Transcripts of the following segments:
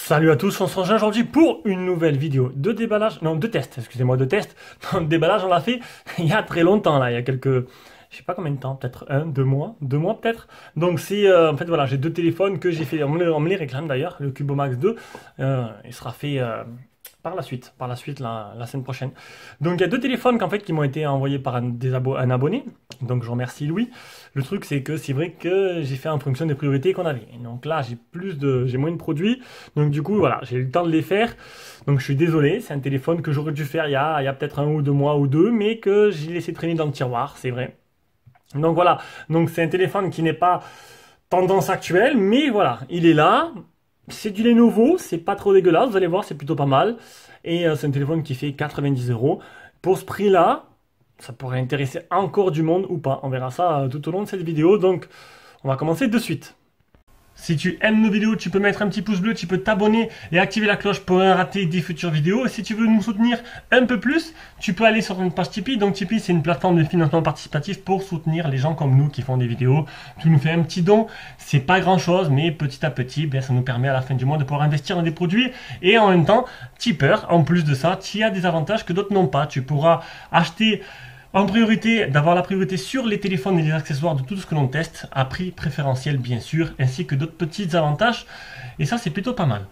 Salut à tous, on se rejoint aujourd'hui pour une nouvelle vidéo de déballage, non de test, excusez-moi, de test. Non, de déballage on l'a fait il y a très longtemps là, il y a quelques, je sais pas combien de temps, peut-être 2 mois peut-être. Donc c'est, en fait voilà, j'ai 2 téléphones que j'ai fait, on me les réclame d'ailleurs, le Cubo Max 2, il sera fait par la suite, la semaine prochaine. Donc il y a 2 téléphones qui m'ont été envoyés par un abonné, donc je remercie Louis. Le truc c'est que c'est vrai que j'ai fait en fonction des priorités qu'on avait. Et donc là j'ai moins de produits, donc du coup voilà, j'ai eu le temps de les faire. Donc je suis désolé, c'est un téléphone que j'aurais dû faire il y a peut-être 1 ou 2 mois ou 2, mais que j'ai laissé traîner dans le tiroir, c'est vrai. Donc voilà, donc c'est un téléphone qui n'est pas tendance actuelle, mais voilà, il est là. C'est du Lenovo, c'est pas trop dégueulasse, vous allez voir, c'est plutôt pas mal. Et c'est un téléphone qui fait 90 €. Pour ce prix-là, ça pourrait intéresser encore du monde ou pas. On verra ça tout au long de cette vidéo, donc on va commencer de suite. Si tu aimes nos vidéos, tu peux mettre un petit pouce bleu, tu peux t'abonner et activer la cloche pour rien rater des futures vidéos. Et si tu veux nous soutenir un peu plus, tu peux aller sur notre page Tipeee. Donc Tipeee, c'est une plateforme de financement participatif pour soutenir les gens comme nous qui font des vidéos. Tu nous fais un petit don, c'est pas grand chose, mais petit à petit, ça nous permet à la fin du mois de pouvoir investir dans des produits. Et en même temps, tipeur, en plus de ça, tu as des avantages que d'autres n'ont pas. Tu pourras acheter en priorité, d'avoir la priorité sur les téléphones et les accessoires de tout ce que l'on teste, à prix préférentiel bien sûr, ainsi que d'autres petits avantages, et ça c'est plutôt pas mal.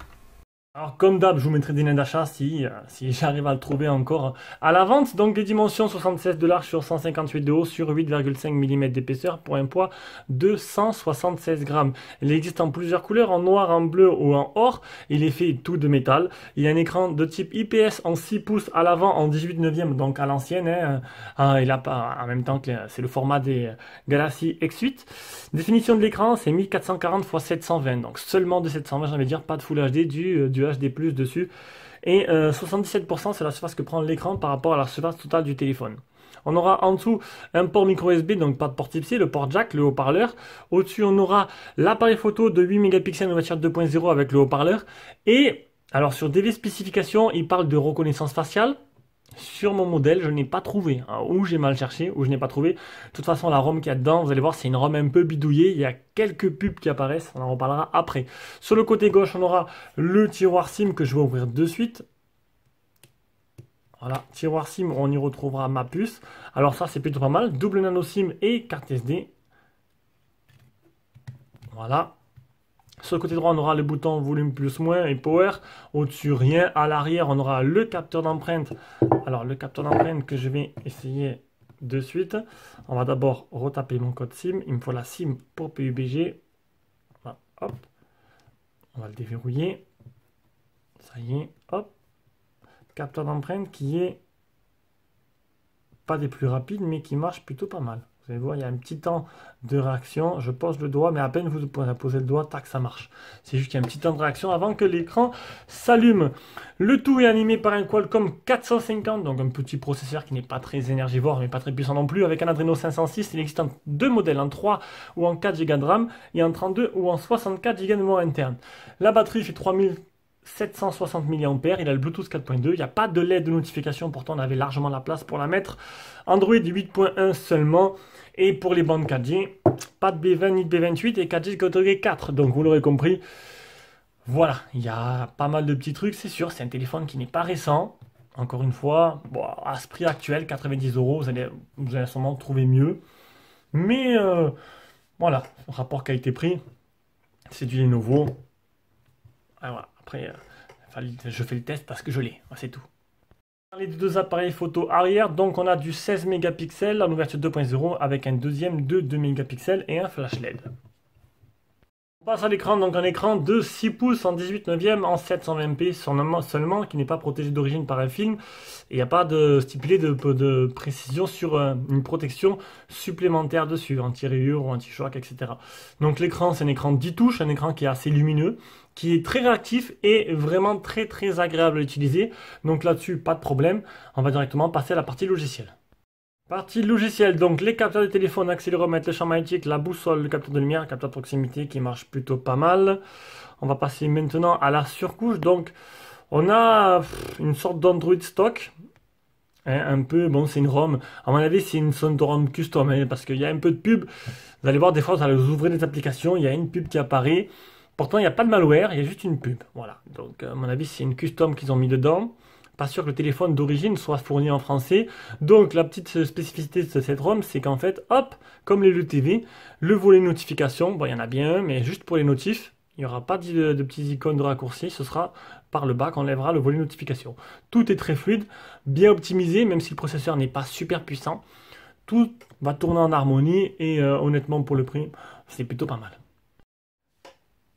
Alors comme d'hab, je vous mettrai des liens d'achat si j'arrive à le trouver encore à la vente. Donc les dimensions 76 de large sur 158 de haut sur 8,5 mm d'épaisseur pour un poids de 176 grammes. Il existe en plusieurs couleurs, en noir, en bleu ou en or. Il est fait tout de métal. Il y a un écran de type IPS en 6 pouces à l'avant, en 18/9, donc à l'ancienne. Il a pas, en même temps que c'est le format des Galaxy X8. Définition de l'écran, c'est 1440 x 720, donc seulement de 720, j'ai envie de dire, pas de Full HD, du HD+ dessus. Et 77% c'est la surface que prend l'écran par rapport à la surface totale du téléphone. On aura en dessous un port micro USB, donc pas de port Type-C, le port jack, le haut-parleur. Au-dessus, on aura l'appareil photo de 8 mégapixels ouverture 2.0 avec le haut-parleur. Et alors sur DV spécifications, il parle de reconnaissance faciale. Sur mon modèle, je n'ai pas trouvé, ou j'ai mal cherché, ou je n'ai pas trouvé. De toute façon, la ROM qu'il y a dedans, vous allez voir, c'est une ROM un peu bidouillée. Il y a quelques pubs qui apparaissent, on en reparlera après. Sur le côté gauche, on aura le tiroir SIM que je vais ouvrir de suite. Voilà, tiroir SIM, on y retrouvera ma puce. Alors ça, c'est plutôt pas mal. Double nano SIM et carte SD. Voilà. Sur le côté droit, on aura le bouton volume plus moins et power. Au-dessus, rien. À l'arrière, on aura le capteur d'empreinte. Alors, le capteur d'empreinte que je vais essayer de suite. On va d'abord retaper mon code SIM. Il me faut la SIM pour PUBG. Voilà, hop. On va le déverrouiller. Ça y est, hop. Capteur d'empreinte qui est pas des plus rapides, mais qui marche plutôt pas mal. Vous allez voir, il y a un petit temps de réaction. Je pose le doigt, mais à peine vous posez le doigt, tac, ça marche. C'est juste qu'il y a un petit temps de réaction avant que l'écran s'allume. Le tout est animé par un Qualcomm 450, donc un petit processeur qui n'est pas très énergivore, mais pas très puissant non plus, avec un Adreno 506. Il existe en 2 modèles, en 3 ou en 4 Go de RAM, et en 32 ou en 64 Go de mémoire interne. La batterie fait 3760 mAh, il a le Bluetooth 4.2, il n'y a pas de LED de notification, pourtant on avait largement la place pour la mettre. Android 8.1 seulement, et pour les bandes 4G, pas de B20 ni de B28 et 4G catégorie 4, donc vous l'aurez compris. Voilà, il y a pas mal de petits trucs, c'est sûr, c'est un téléphone qui n'est pas récent. Encore une fois, bon, à ce prix actuel, 90 €, vous allez sûrement trouver mieux. Mais voilà, rapport qualité-prix, c'est du Lenovo. Ah, voilà. Après, je fais le test parce que je l'ai, c'est tout. Les 2 appareils photo arrière, donc on a du 16 mégapixels en ouverture 2.0 avec un deuxième de 2 mégapixels et un flash LED. On passe à l'écran, donc un écran de 6 pouces en 18/9 en 720p seulement, qui n'est pas protégé d'origine par un film. Il n'y a pas de stipulé de précision sur une protection supplémentaire dessus, anti-rayures ou anti-choc, etc. Donc l'écran, c'est un écran 10 touches, un écran qui est assez lumineux, qui est très réactif et vraiment très très agréable à utiliser. Donc là-dessus, pas de problème. On va directement passer à la partie logicielle. Partie logicielle, donc les capteurs de téléphone, accéléromètre, le champ magnétique, la boussole, le capteur de lumière, le capteur de proximité qui marche plutôt pas mal. On va passer maintenant à la surcouche. Donc on a une sorte d'Android stock. Un peu, bon, c'est une ROM. À mon avis, c'est une sonde de ROM custom, hein, parce qu'il y a un peu de pub. Vous allez voir, des fois, vous ouvrez des applications, il y a une pub qui apparaît. Pourtant, il n'y a pas de malware, il y a juste une pub. Voilà. Donc, à mon avis, c'est une custom qu'ils ont mis dedans. Pas sûr que le téléphone d'origine soit fourni en français. Donc, la petite spécificité de cette ROM, c'est qu'en fait, hop, comme les LTV, le volet notification, bon, il y en a bien un, mais juste pour les notifs. Il n'y aura pas de petits icônes de raccourci, ce sera par le bas qu'on lèvera le volet notification. Tout est très fluide, bien optimisé, même si le processeur n'est pas super puissant. Tout va tourner en harmonie et honnêtement pour le prix, c'est plutôt pas mal.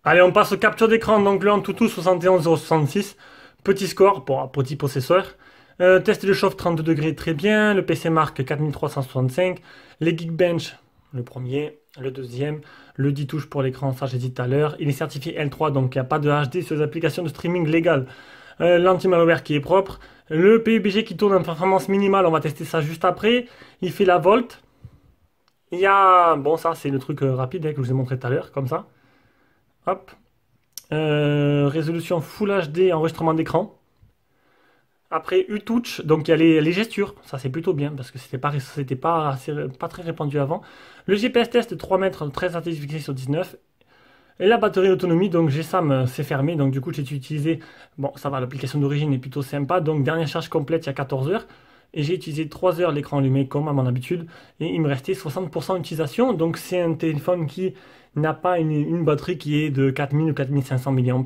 Allez, on passe au capture d'écran, donc le Antutu 71066, petit score pour petit processeur. Test de chauffe 32 degrés, très bien. Le PC marque 4365. Les Geekbench, le premier, le deuxième, le 10 touches pour l'écran, ça j'ai dit tout à l'heure. Il est certifié L3, donc il n'y a pas de HD sur les applications de streaming légales. L'anti-malware qui est propre. Le PUBG qui tourne en performance minimale, on va tester ça juste après. Il fait la volt. Il y a... Bon, ça c'est le truc rapide que je vous ai montré tout à l'heure, comme ça. Hop. Résolution Full HD, enregistrement d'écran. Après U-Touch, donc il y a les gestures, ça c'est plutôt bien parce que c'était pas très répandu avant. Le GPS test 3 mètres, 13 certifié sur 19. Et la batterie autonomie, donc GSAM c'est fermé, donc du coup j'ai utilisé, bon ça va, l'application d'origine est plutôt sympa, donc dernière charge complète il y a 14 heures. Et j'ai utilisé 3 heures l'écran allumé comme à mon habitude, et il me restait 60% d'utilisation, donc c'est un téléphone qui n'a pas une batterie qui est de 4000 ou 4500 mAh,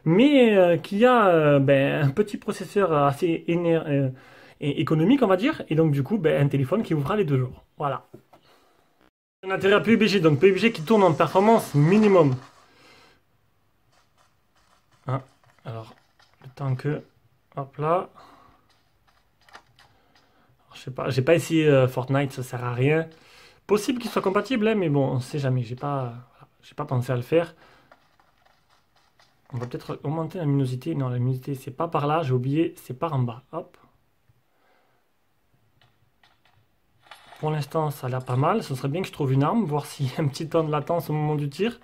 mais qui a un petit processeur assez économique on va dire, et donc du coup un téléphone qui vous fera les 2 jours. Voilà. Un intérêt à PUBG, donc PUBG qui tourne en performance minimum. Hein, alors, le temps que... Hop là. Alors, je sais pas, j'ai pas essayé Fortnite, ça sert à rien. Possible qu'il soit compatible, hein, mais bon, on sait jamais, j'ai pas pensé à le faire. On va peut-être augmenter la luminosité. Non, la luminosité, c'est pas par là, j'ai oublié, c'est par en bas. Hop. Pour l'instant, ça a l'air pas mal. Ce serait bien que je trouve une arme, voir s'il y a un petit temps de latence au moment du tir.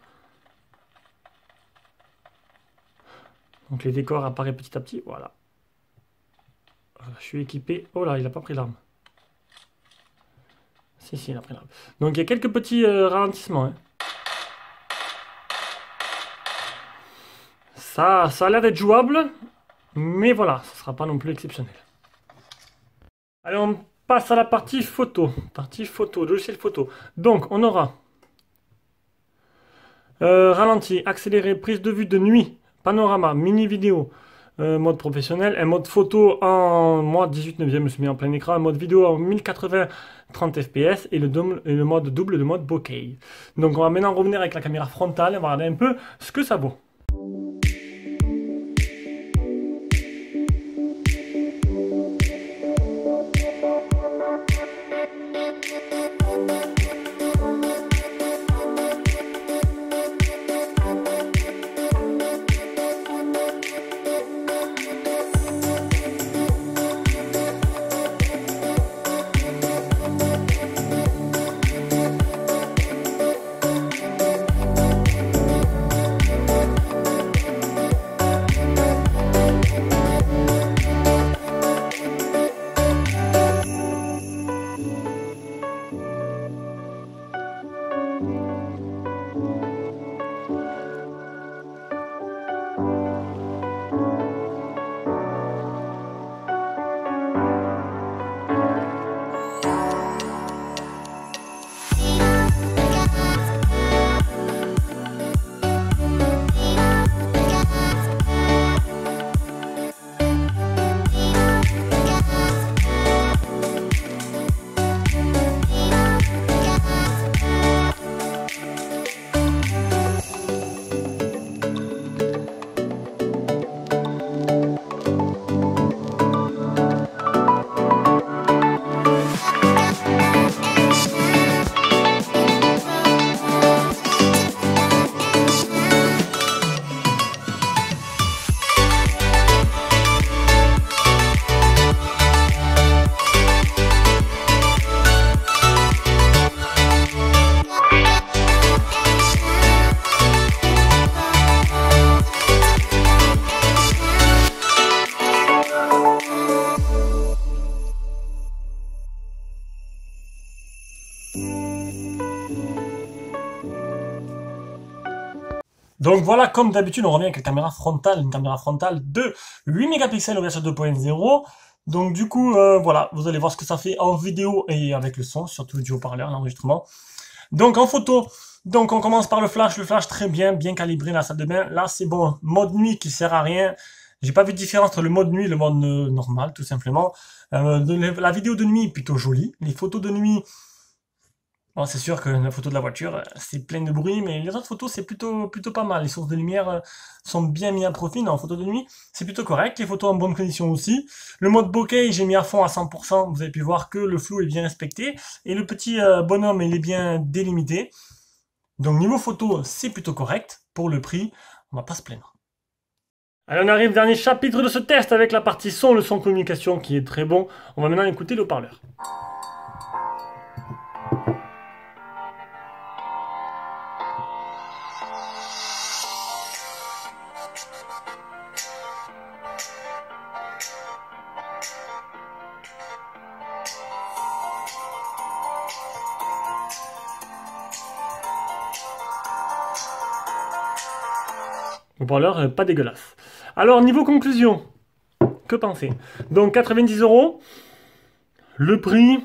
Donc les décors apparaissent petit à petit. Voilà. Je suis équipé. Oh là, il a pas pris l'arme. Si, il a pris l'arme. Donc il y a quelques petits ralentissements. Hein. Ça a l'air d'être jouable. Mais voilà, ce ne sera pas non plus exceptionnel. Allez, on passe à la partie photo. Partie photo, logiciel photo. Donc, on aura ralenti, accéléré, prise de vue de nuit, panorama, mini vidéo, mode professionnel, un mode photo en moi 18/9, je me suis mis en plein écran, un mode vidéo en 1080 30 fps et le mode double de mode bokeh. Donc, on va maintenant revenir avec la caméra frontale et on va regarder un peu ce que ça vaut. Donc voilà, comme d'habitude, on revient avec la caméra frontale, une caméra frontale de 8 mégapixels OIS 2.0. Donc du coup, voilà, vous allez voir ce que ça fait en vidéo et avec le son, surtout du haut-parleur, l'enregistrement. Donc en photo, donc on commence par le flash très bien calibré dans la salle de bain. Là c'est bon, mode nuit qui sert à rien. J'ai pas vu de différence entre le mode nuit et le mode normal, tout simplement. La vidéo de nuit est plutôt jolie. Les photos de nuit, bon, c'est sûr que la photo de la voiture, c'est plein de bruit, mais les autres photos, c'est plutôt pas mal. Les sources de lumière sont bien mis à profit. Non, en photo de nuit, c'est plutôt correct. Les photos en bonne condition aussi. Le mode bokeh, j'ai mis à fond à 100%. Vous avez pu voir que le flou est bien respecté. Et le petit bonhomme, il est bien délimité. Donc niveau photo, c'est plutôt correct. Pour le prix, on va pas se plaindre. Allez, on arrive au dernier chapitre de ce test avec la partie son, le son communication qui est très bon. On va maintenant écouter le haut-parleur. Haut-parleur, pas dégueulasse. Alors, niveau conclusion, que penser? Donc, 90 €, le prix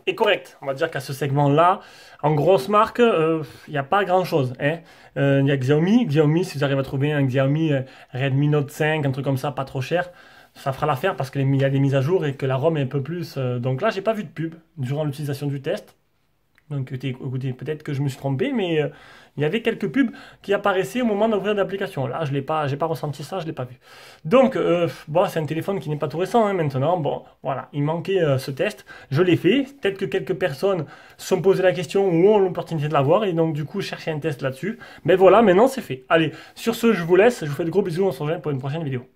est correct. On va dire qu'à ce segment-là, en grosse marque, il n'y a pas grand-chose. Hein. Il y a Xiaomi, si vous arrivez à trouver un Xiaomi Redmi Note 5, un truc comme ça, pas trop cher, ça fera l'affaire parce qu'il y a des mises à jour et que la ROM est un peu plus... donc là, j'ai pas vu de pub durant l'utilisation du test. Donc écoutez, peut-être que je me suis trompé, mais il y avait quelques pubs qui apparaissaient au moment d'ouvrir l'application. Là, j'ai pas ressenti ça, je l'ai pas vu. Donc, bon, c'est un téléphone qui n'est pas tout récent hein, maintenant. Bon, voilà, il manquait ce test. Je l'ai fait. Peut-être que quelques personnes se sont posé la question ou ont l'opportunité de l'avoir et donc du coup chercher un test là-dessus. Mais voilà, maintenant c'est fait. Allez, sur ce, je vous laisse. Je vous fais de gros bisous. On se rejoint pour une prochaine vidéo.